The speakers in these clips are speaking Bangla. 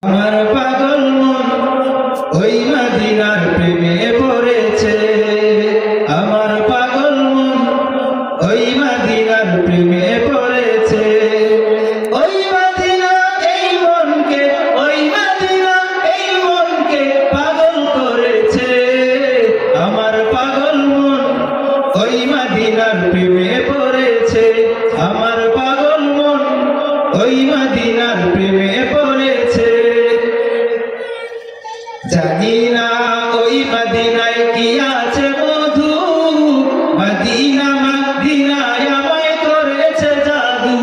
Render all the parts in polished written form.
আমার পাগল মন ওই মদিনার প্রেমে পড়েছে। আমার পাগল মন ওই মদিনার প্রেমে পড়েছে। ওই মদিনা এই মনকে, ওই মদিনা এই মনকে পাগল করেছে। আমার পাগল মন ওই মদিনার প্রেমে পড়েছে। আমার পাগল মন ওই মদিনার প্রেমে পড়েছে। জানি না ওই মদিনায় কি আছে মধু, মদিনা মদিনায় আমায় করেছে জাদু।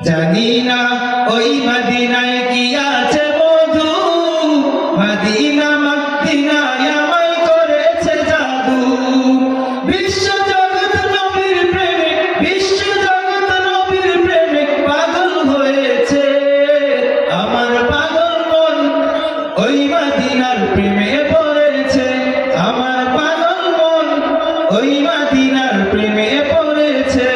জানি না ওই মদিনায় কি আছে মধু, মদিনা মদিনায় আমায় করেছে জাদু। বিশ্ব জগৎ নবীর প্রেমে, বিশ্ব জগৎ নবীর প্রেমে পাগল হয়েছে। আমার পাগল মন ওই মদিনার প্রেমে পড়েছে। আমার পাগল মন ওই মদিনার প্রেমে পড়েছে।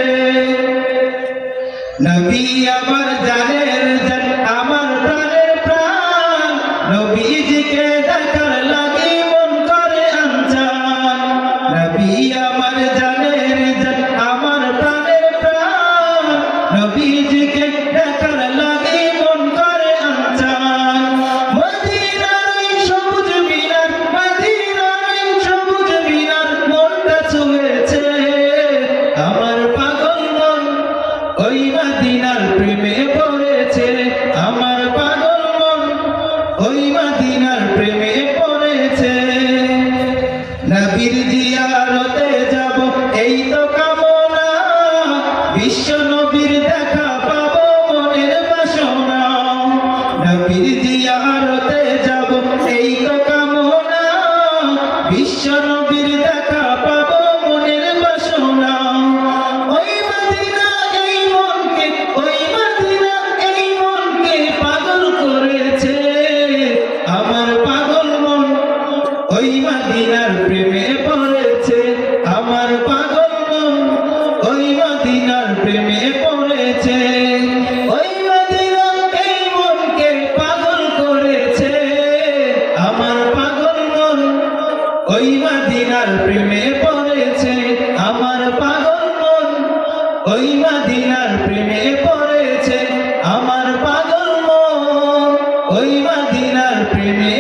নবী আমার জানের জান, আমার প্রাণের প্রাণ, নবীজিকে দেখার লাগে মন করে আনজান। নবী আমার জানের জান, আমার প্রাণের প্রাণ, নবীজিকে দেখার লাগে মন করে আনজান। মদিনার ওই সবুজ মিনার, মদিনার ওই সবুজ মিনার মনটা ছুঁয়েছে। আমার পাগল মন ওই মদিনার প্রেমে পড়েছে। আমার পাগল মন ওই মদিনার প্রেমে পড়েছে। নবীর জিয়ারতে যাব এই তো কামনা, বিশ্ব নবীর দেখা পাবো মনের বাসনা। নবীর জিয়ারতে যাব এই তো কামনা, বিশ্ব নবীর দেখা পাবো মনের বাসনা। ওই মদিনা এই মনকে, ওই মদিনা এই মনকে পাগল করেছে। আমার পাগল মন ওই মদিনার প্রেমে পড়েছে। আমার পাগল মন ওই মদিনার প্রেমে পড়েছে। ওই মদিনা এই মনকে পাগল করেছে। আমার পাগল মন ওই মদিনার প্রেমে পড়েছে। আমার পাগল মন ওই মদিনার প্রেমে পড়েছে। আমার পাগল মন ওই মদিনার প্রেমে